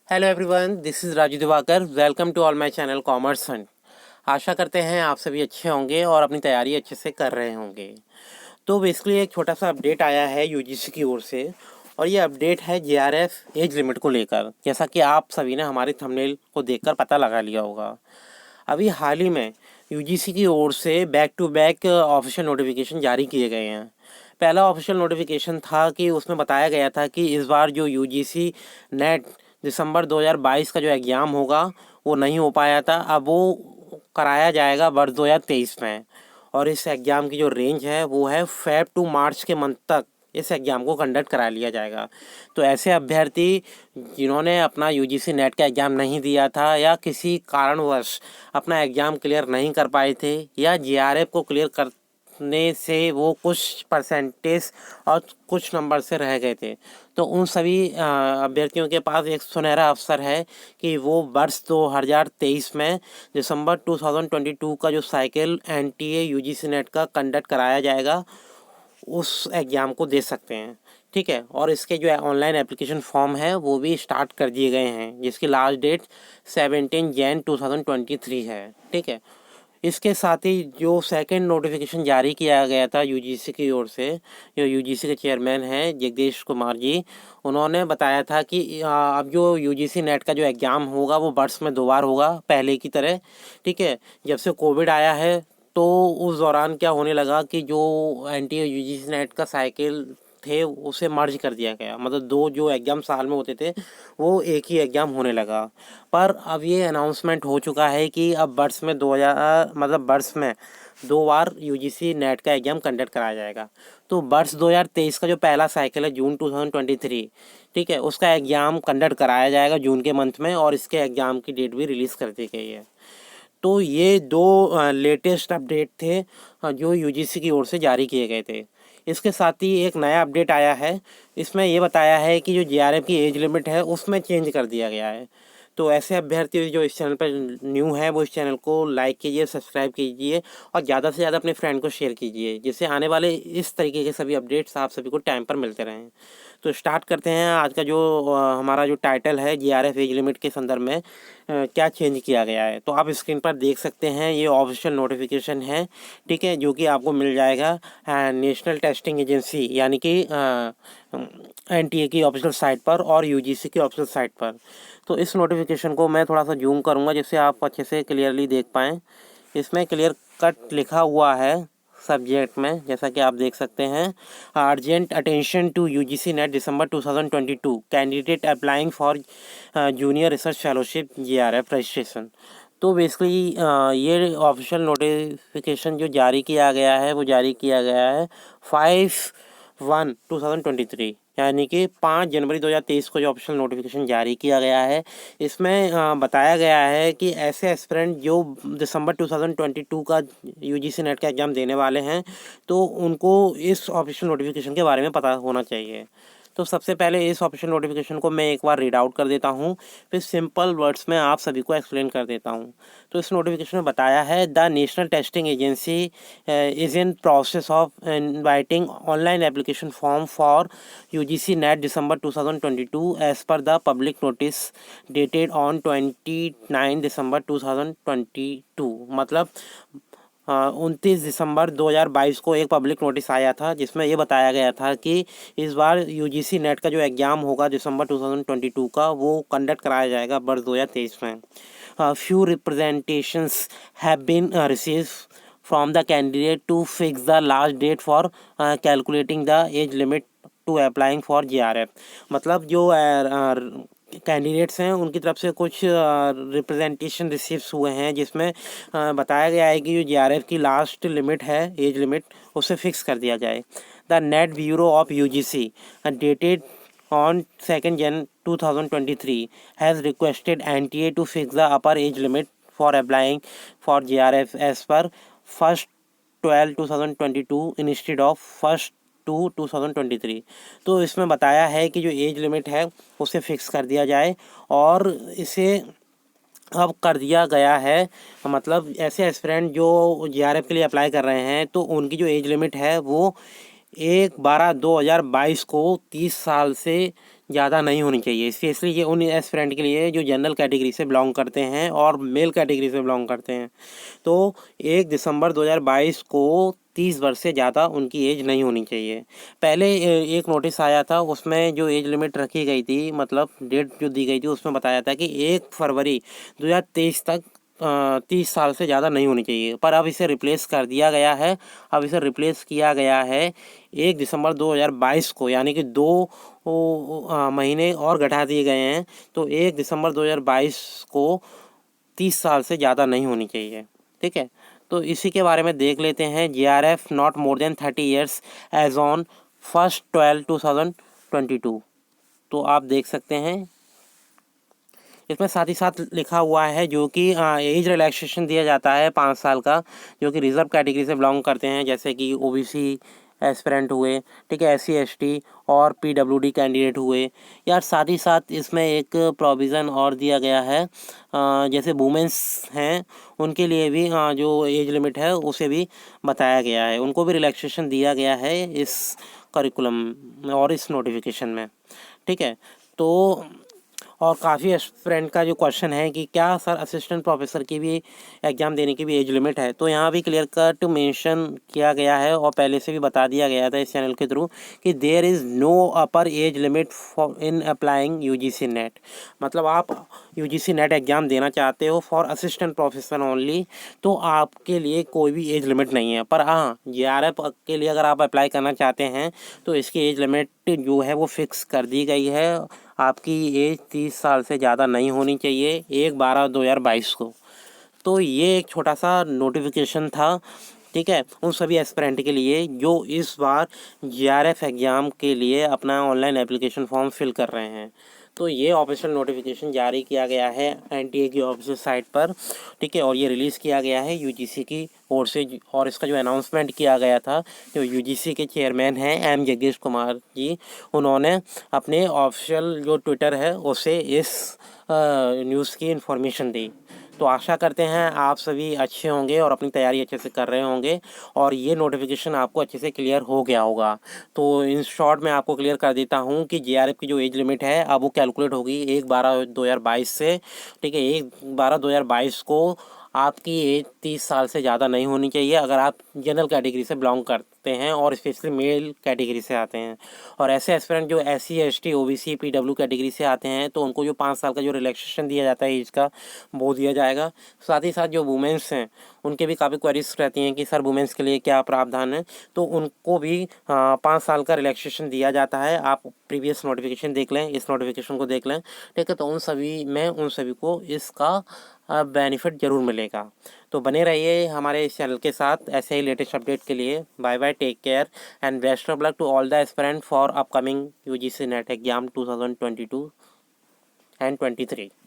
Hello everyone, this is Raju Diwakar. Welcome to all my channel commerce fund. आशा करते हैं आप सभी अच्छे होंगे और अपनी तैयारी अच्छे से कर रहे होंगे। तो बेसिकली एक छोटा सा अपडेट आया है यूजीसी की ओर से, और ये अपडेट है जेआरएफ एज लिमिट को लेकर। जैसा कि आप सभी ने हमारे थंबनेल को देखकर पता लगा लिया होगा, अभी हाल ही में यूजीसी की ओर से back to back official notification जारी किए गए हैं। पहला ऑफिशियल नोटिफिकेशन था कि उसमें बताया गया था कि इस बार जो यूजीसी नेट दिसंबर 2022 का जो एग्ज़ाम होगा वो नहीं हो पाया था, अब वो कराया जाएगा वर्ष 2023 में। और इस एग्ज़ाम की जो रेंज है वो है फेब टू मार्च के मंथ तक इस एग्ज़ाम को कंडक्ट करा लिया जाएगा। तो ऐसे अभ्यर्थी जिन्होंने अपना यूजीसी नेट का एग्ज़ाम नहीं दिया था या किसी कारणवश अपना एग्ज़ाम क्लियर नहीं कर पाए थे या जेआरएफ को क्लियर करने से वो कुछ परसेंटेज और कुछ नंबर से रह गए थे, तो उन सभी अभ्यर्थियों के पास एक सुनहरा अवसर है कि वो वर्ष 2023 में दिसंबर 2022 का जो साइकिल एनटीए यूजीसी नेट का कंडक्ट कराया जाएगा उस एग्ज़ाम को दे सकते हैं। ठीक है, और इसके जो ऑनलाइन एप्लीकेशन फॉर्म है वो भी स्टार्ट कर दिए गए हैं, जिसकी लास्ट डेट 17 जैन 2023 है। ठीक है, इसके साथ ही जो सेकंड नोटिफिकेशन जारी किया गया था यूजीसी की ओर से, जो यूजीसी के चेयरमैन हैं जगदीश कुमार जी, उन्होंने बताया था कि अब जो यूजीसी नेट का जो एग्ज़ाम होगा वो वर्ष में 2 बार होगा पहले की तरह। ठीक है, जब से कोविड आया है तो उस दौरान क्या होने लगा कि जो एनटीए यूजीसी नेट का साइकिल थे उसे मर्ज कर दिया गया, मतलब दो जो एग्ज़ाम साल में होते थे वो एक ही एग्ज़ाम होने लगा। पर अब ये अनाउंसमेंट हो चुका है कि अब वर्ष में 2000 मतलब वर्ष में 2 बार यूजीसी नेट का एग्ज़ाम कंडक्ट कराया जाएगा। तो वर्ष 2023 का जो पहला साइकिल है जून 2023, ठीक है, उसका एग्ज़ाम कंडक्ट कराया जाएगा जून के मंथ में, और इसके एग्ज़ाम की डेट भी रिलीज़ कर दी गई है। तो ये दो लेटेस्ट अपडेट थे जो यूजीसी की ओर से जारी किए गए थे। इसके साथ ही एक नया अपडेट आया है, इसमें ये बताया है कि जो जेआरएफ की एज लिमिट है उसमें चेंज कर दिया गया है। तो ऐसे अभ्यर्थी जो इस चैनल पर न्यू है वो इस चैनल को लाइक कीजिए, सब्सक्राइब कीजिए और ज़्यादा से ज़्यादा अपने फ्रेंड को शेयर कीजिए, जिससे आने वाले इस तरीके के सभी अपडेट्स आप सभी को टाइम पर मिलते रहें। तो स्टार्ट करते हैं आज का जो हमारा जो टाइटल है जेआरएफ एज लिमिट के संदर्भ में क्या चेंज किया गया है। तो आप स्क्रीन पर देख सकते हैं, ये ऑफिशियल नोटिफिकेशन है, ठीक है, जो कि आपको मिल जाएगा नेशनल टेस्टिंग एजेंसी यानी कि एनटीए की ऑफिशियल साइट पर और यूजीसी की ऑफिशियल साइट पर। तो इस नोटिफिकेशन को मैं थोड़ा सा जूम करूँगा जिससे आप अच्छे से क्लियरली देख पाएँ। इसमें क्लियर कट लिखा हुआ है सब्जेक्ट में, जैसा कि आप देख सकते हैं, urgent attention to UGC NET December 2022 candidate applying for junior research fellowship JRF registration. तो बेसिकली ये ऑफिशियल नोटिफिकेशन जो जारी किया गया है वो जारी किया गया है 5/1/2023 यानी कि 5 जनवरी 2023 को जो ऑफिशियल नोटिफिकेशन जारी किया गया है। इसमें बताया गया है कि ऐसे एस्पिरेंट जो दिसंबर 2022 का यूजीसी नेट का एग्ज़ाम देने वाले हैं तो उनको इस ऑफिशियल नोटिफिकेशन के बारे में पता होना चाहिए। तो सबसे पहले इस ऑफिशियल नोटिफिकेशन को मैं एक बार रीड आउट कर देता हूँ, फिर सिंपल वर्ड्स में आप सभी को एक्सप्लेन कर देता हूँ। तो इस नोटिफिकेशन में बताया है, the national testing agency is in process of inviting online application form for UGC NET December 2022 as per the public notice dated on 29 December 2022। मतलब 29 दिसंबर 2022 को एक पब्लिक नोटिस आया था जिसमें ये बताया गया था कि इस बार यूजीसी नेट का जो एग्ज़ाम होगा दिसंबर 2022 का वो कंडक्ट कराया जाएगा वर्ष 2023 में। Few representations have been received from the candidate to fix the last date for calculating the age limit to applying for JRF. मतलब जो कैंडिडेट्स हैं उनकी तरफ से कुछ रिप्रेजेंटेशन रिसीव्स हुए हैं जिसमें बताया गया है कि जो जेआरएफ की लास्ट लिमिट है, एज लिमिट, उसे फिक्स कर दिया जाए। The net bureau of UGC dated on 2nd Jan 2023 has requested NTA to fix the upper age limit for applying for JRF as per 1st 12 2022 instead of 1st 2 2023। तो इसमें बताया है कि जो एज लिमिट है उसे फिक्स कर दिया जाए और इसे अब कर दिया गया है। मतलब ऐसे एस्पिरेंट जो जेआरएफ के लिए अप्लाई कर रहे हैं तो उनकी जो एज लिमिट है वो 1/12/2022 को 30 साल से ज़्यादा नहीं होनी चाहिए। स्पेशली ये उन एस्पिरेंट के लिए जो जनरल कैटेगरी से बिलोंग करते हैं और मेल कैटेगरी से बिलोंग करते हैं। तो 1 दिसंबर 2022 को 30 वर्ष से ज़्यादा उनकी एज नहीं होनी चाहिए। पहले एक नोटिस आया था, उसमें जो एज लिमिट रखी गई थी, मतलब डेट जो दी गई थी, उसमें बताया था कि 1 फरवरी 2023 तक 30 साल से ज़्यादा नहीं होनी चाहिए। पर अब इसे रिप्लेस कर दिया गया है। अब इसे रिप्लेस किया गया है 1 दिसंबर 2022 को, यानी कि 2 महीने और घटा दिए गए हैं। तो 1 दिसंबर 2022 को 30 साल से ज़्यादा नहीं होनी चाहिए। ठीक है, तो इसी के बारे में देख लेते हैं। GRF not more than 30 years age on 1/12/2022। तो आप देख सकते हैं इसमें साथ ही साथ लिखा हुआ है जो कि एज रिलैक्सेशन दिया जाता है 5 साल का, जो कि रिजर्व कैटेगरी से बिलोंग करते हैं, जैसे कि OBC एस्पिरेंट हुए, ठीक है, SC ST और PWD कैंडिडेट हुए। यार साथ ही साथ इसमें एक प्रोविज़न और दिया गया है, जैसे वुमेंस हैं उनके लिए भी जो एज लिमिट है उसे भी बताया गया है, उनको भी रिलैक्सेशन दिया गया है इस करिकुलम और इस नोटिफिकेशन में। ठीक है, तो और काफ़ी एस्पिरेंट का जो क्वेश्चन है कि क्या सर असिस्टेंट प्रोफेसर की भी एग्ज़ाम देने की भी एज लिमिट है, तो यहाँ भी क्लियर कट मेंशन किया गया है और पहले से भी बता दिया गया था इस चैनल के थ्रू कि there is no upper age limit for in applying UGC NET. मतलब आप UGC नेट एग्ज़ाम देना चाहते हो फॉर असिस्टेंट प्रोफेसर ओनली, तो आपके लिए कोई भी एज लिमिट नहीं है। पर हाँ, GRF के लिए अगर आप अप्लाई करना चाहते हैं तो इसकी एज लिमिट जो है वो फिक्स कर दी गई है। आपकी एज 30 साल से ज़्यादा नहीं होनी चाहिए 1/12/2022 को। तो ये एक छोटा सा नोटिफिकेशन था, ठीक है, उन सभी एस्पिरेंट के लिए जो इस बार GRF एग्ज़ाम के लिए अपना ऑनलाइन एप्लीकेशन फॉर्म फिल कर रहे हैं। तो ये ऑफिशियल नोटिफिकेशन जारी किया गया है NTA की ऑफिशियल साइट पर, ठीक है, और ये रिलीज़ किया गया है UGC की ओर से। और इसका जो अनाउंसमेंट किया गया था, जो UGC के चेयरमैन हैं M जगदीश कुमार जी, उन्होंने अपने ऑफिशियल जो ट्विटर है उसे इस न्यूज़ की इन्फॉर्मेशन दी। तो आशा करते हैं आप सभी अच्छे होंगे और अपनी तैयारी अच्छे से कर रहे होंगे और ये नोटिफिकेशन आपको अच्छे से क्लियर हो गया होगा। तो इन शॉर्ट मैं आपको क्लियर कर देता हूँ कि GRF की जो एज लिमिट है अब वो कैलकुलेट होगी 1/12/2022 से। ठीक है, 1/12/2022 को आपकी एज 30 साल से ज़्यादा नहीं होनी चाहिए अगर आप जनरल कैटेगरी से बिलोंग करते हैं और स्पेशली मेल कैटेगरी से आते हैं। और ऐसे एस्पिरेंट जो SC ST OBC PW category से आते हैं तो उनको जो 5 साल का जो रिलैक्सेशन दिया जाता है एज का, वो दिया जाएगा। साथ ही साथ जो वुमेंस हैं उनके भी काफ़ी क्वेरीज रहती हैं कि सर वुमेंस के लिए क्या प्रावधान है, तो उनको भी 5 साल का रिलैक्सेशन दिया जाता है। आप प्रीवियस नोटिफिकेशन देख लें, इस नोटिफिकेशन को देख लें, ठीक है, तो उन सभी को इसका बेनिफिट ज़रूर मिलेगा। तो बने रहिए हमारे इस चैनल के साथ ऐसे ही लेटेस्ट अपडेट के लिए। Bye bye, take care and best of luck to all the aspirant for upcoming UGC NET exam 2022 and 23।